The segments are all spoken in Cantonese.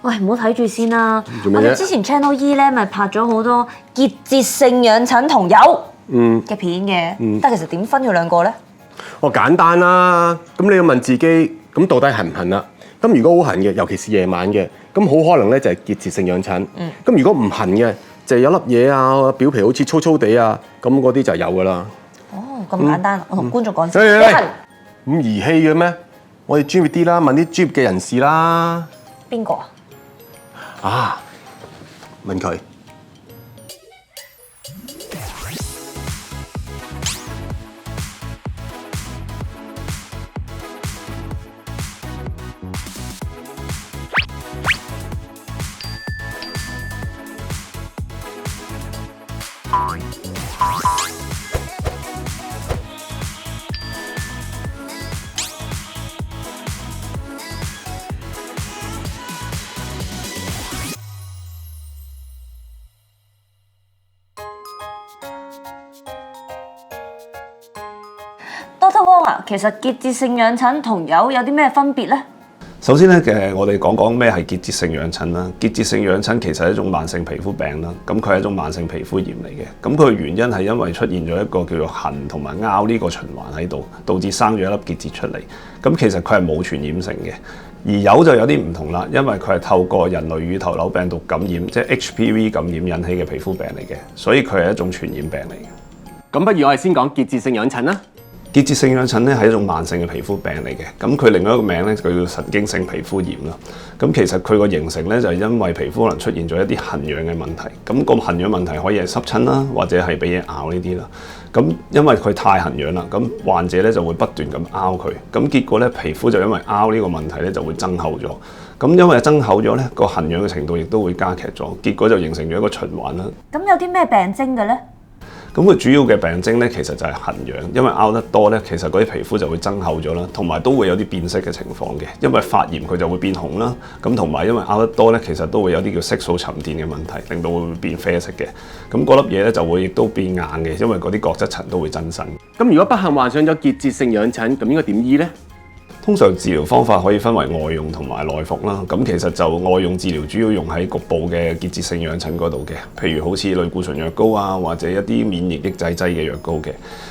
喂，唔好睇住先啦。做咩啫我哋之前 Channel E 咧咪拍咗好多結節性養疹同疣嘅片嘅，但係其實點分佢兩個咧？我簡單啦，咁你要問自己，咁到底痕唔痕啦？咁如果好痕嘅，尤其是夜晚嘅，咁好可能咧就係結節性養疹。咁如果唔痕嘅，就係有粒嘢啊，表皮好似粗粗地啊，咁嗰啲就有噶啦。哦，咁簡單，我同觀眾講所以先。你痕咁兒戲嘅咩？我哋專業啲啦，問啲專業嘅人士啦。邊個啊？啊，問佢。Doctor Wong 啊，其實結節性養疹同疣有啲咩分別咧？首先咧，我哋講咩係結節性養疹啦。結節性養疹其實係一種慢性皮膚病啦，咁佢係一種慢性皮膚炎嚟嘅。咁佢嘅原因係因為出現咗一個叫做痕同埋拗呢個循環喺度，導致生咗一粒結節出嚟。咁其實佢係冇傳染性嘅。而疣就有啲唔同啦，因為佢係透過人類乳頭瘤病毒感染，即係 HPV 感染引起嘅皮膚病嚟嘅，所以佢係一種傳染病嚟嘅。咁不如我哋先講結節性養疹啦。結節性養疹咧係一種慢性嘅皮膚病嚟嘅，咁佢另外一個名咧佢叫神經性皮膚炎啦。咁其實佢個形成咧就係因為皮膚可能出現咗一啲痕癢嘅問題，咁個痕癢問題可以係濕疹啦，或者係俾嘢咬呢啲啦。咁因為佢太痕癢啦，咁患者咧就會不斷咁拗佢，咁結果咧皮膚就因為拗呢個問題咧就會增厚咗。咁因為增厚咗咧，個痕癢嘅程度亦都會加劇咗，結果就形成咗一個循環啦。咁有啲咩病徵嘅咧？咁佢主要嘅病徵咧，其實就係痕癢，因為拗得多咧，其實嗰啲皮膚就會增厚咗啦，同埋都會有啲變色嘅情況嘅，因為發炎佢就會變紅啦。咁同埋因為拗得多咧，其實都會有啲叫色素沉澱嘅問題，令到會變啡色嘅。咁嗰粒嘢咧就會亦都變硬嘅，因為嗰啲角質層都會增生。咁如果不幸患上咗結節性養疹，咁應該點醫咧？通常治療方法可以分為外用同埋內服啦。咁其實就外用治療主要用喺局部嘅結節性養疹嗰度嘅，譬如好似類固醇藥膏啊，或者一啲免疫抑制劑嘅藥膏嘅。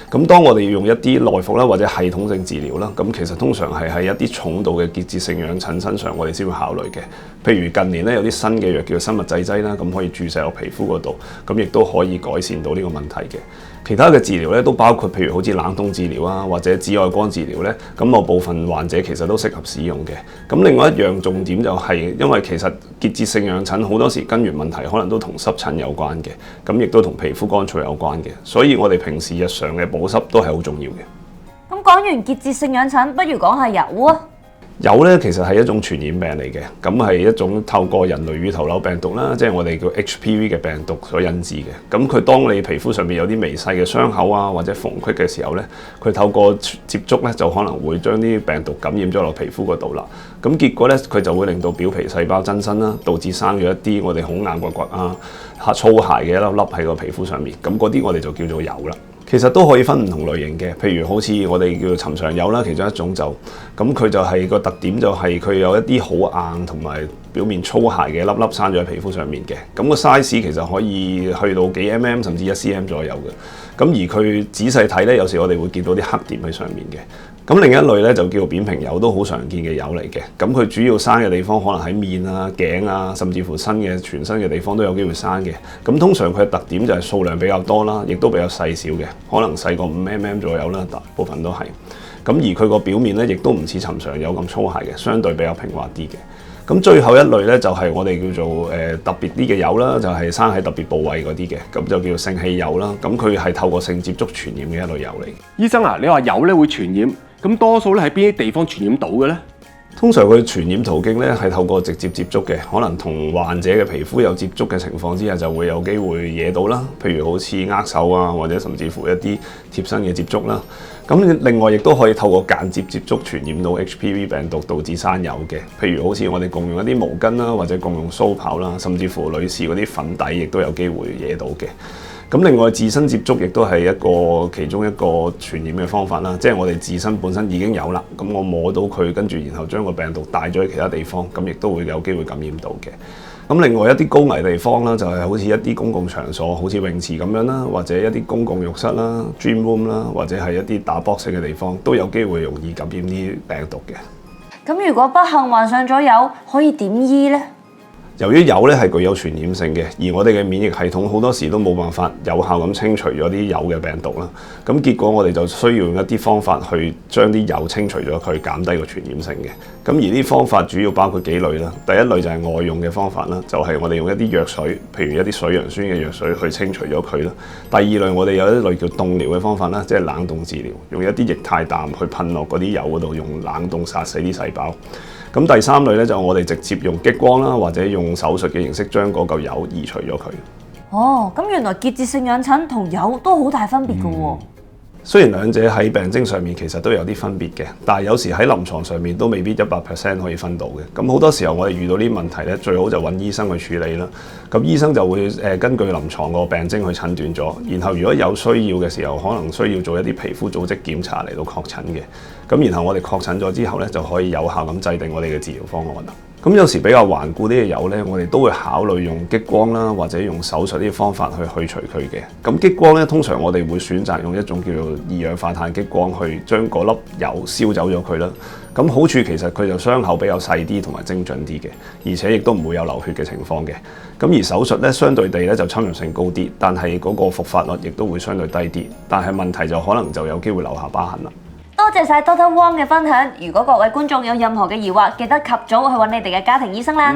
咁當我哋用一啲內服啦，或者系統性治療啦，咁其實通常係喺一啲重度嘅結節性養疹身上，我哋先會考慮嘅。譬如近年咧有啲新嘅藥叫生物製劑啦，咁可以注射落皮膚嗰度，咁亦都可以改善到呢個問題嘅。其他嘅治療咧都包括譬如好似冷凍治療啊，或者紫外光治療咧，咁某部分患者其實都適合使用嘅。咁另外一樣重點就係，因為其實結節性養疹好多時根源問題可能都同濕疹有關嘅，咁亦都同皮膚乾燥有關嘅，所以我哋平時日常嘅保濕都係好重要嘅。咁講完結節性養疹，不如講下疣啊。疣咧其實係一種傳染病嚟嘅，咁係一種透過人類乳頭瘤病毒啦，即係我哋叫 HPV 嘅病毒所引致嘅。咁佢當你皮膚上面有啲微細嘅傷口啊，或者縫隙嘅時候咧，佢透過接觸咧就可能會將啲病毒感染咗落皮膚嗰度啦。咁結果咧佢就會令到表皮細胞增生啦，導致生咗一啲我哋好硬骨骨啊、粗鞋嘅一粒粒喺個皮膚上面。咁嗰啲我哋就叫做疣啦。其實都可以分唔同類型嘅，譬如好似我哋叫做尋常疣啦，其中一種就咁佢就係個特點就係佢有一啲好硬同埋表面粗鞋嘅一粒粒生咗喺皮膚上面嘅，咁個 size 其實可以去到幾 mm 甚至1 cm 左右嘅，咁而佢仔細睇咧，有時我哋會見到啲黑點喺上面嘅。咁另一類咧就叫扁平疣，都好常見嘅疣嚟嘅。咁佢主要生嘅地方可能喺面啊、頸啊，甚至乎全身嘅地方都有機會生嘅。咁通常佢嘅特點就係數量比較多啦，亦都比較細小嘅，可能細過5 mm 左右啦，大部分都係。咁而佢個表面咧，亦都唔似尋常疣咁粗鞋嘅，相對比較平滑啲嘅。咁最後一類咧就係我哋叫做特別啲嘅疣啦，就係生喺特別部位嗰啲嘅，咁就叫性器疣啦。咁佢係透過性接觸傳染嘅一類疣嚟。醫生啊，你話疣咧會傳染，咁多數咧喺邊啲地方傳染到嘅咧？通常佢傳染途徑咧係透過直接接觸嘅，可能同患者嘅皮膚有接觸嘅情況之下，就會有機會惹到啦。譬如好似握手啊，或者甚至乎一啲貼身嘅接觸啦。咁另外亦都可以透過間接接觸傳染到 HPV 病毒，導致生疣嘅。譬如好似我哋共用一啲毛巾啦，或者共用鬚刨啦，甚至乎女士嗰啲粉底亦都有機會惹到嘅。咁另外自身接觸亦都係其中一個傳染嘅方法啦，即係我哋自身本身已經有啦，咁我摸到佢，跟住然後將個病毒帶咗去其他地方，咁亦都會有機會感染到嘅。咁另外一啲高危地方啦，就係好似一啲公共場所，好似泳池咁樣啦，或者一啲公共浴室啦、gym room 啦，或者係一啲打 boxing 嘅地方，都有機會容易感染啲病毒嘅。咁如果不幸患上咗疣，可以點醫呢？由於疣咧係具有傳染性嘅，而我哋嘅免疫系統好多時都冇辦法有效咁清除咗啲疣嘅病毒啦。咁結果我哋就需要用一啲方法去將啲疣清除咗佢，減低個傳染性嘅。咁而啲方法主要包括幾類啦。第一類就係外用嘅方法啦，就係我哋用一啲藥水，譬如一啲水楊酸嘅藥水去清除咗佢啦。第二類我哋有一類叫凍療嘅方法啦，即係冷凍治療，用一啲液態氮去噴落嗰啲疣嗰度，用冷凍殺死啲細胞。咁第三類咧就我哋直接用激光啦，或者用手術嘅形式將嗰嚿疣移除咗佢。哦，咁原來結節性癢疹同疣都好大分別㗎喎。雖然兩者喺病徵上面其實都有啲分別嘅，但係有時喺臨床上面都未必100% 可以分到嘅。咁好多時候我哋遇到呢啲問題咧，最好就揾醫生去處理啦。咁醫生就會根據臨床個病徵去診斷咗，然後如果有需要嘅時候，可能需要做一啲皮膚組織檢查嚟到確診嘅。咁然後我哋確診咗之後咧，就可以有效咁制定我哋嘅治療方案啦。咁有時比較頑固啲嘅疣咧，我哋都會考慮用激光啦，或者用手術呢啲方法去除佢嘅。咁激光咧，通常我哋會選擇用一種叫做二氧化碳激光去將嗰粒疣燒走咗佢啦。咁好處其實佢就傷口比較細啲同埋精準啲嘅，而且亦都唔會有流血嘅情況嘅。咁而手術咧，相對地咧就侵入性高啲，但係嗰個復發率亦都會相對低啲。但係問題就可能就有機會留下疤痕啦。多謝晒 Dr. Wong 嘅分享。如果各位觀眾有任何嘅疑惑，記得及早去揾你哋嘅家庭醫生啦。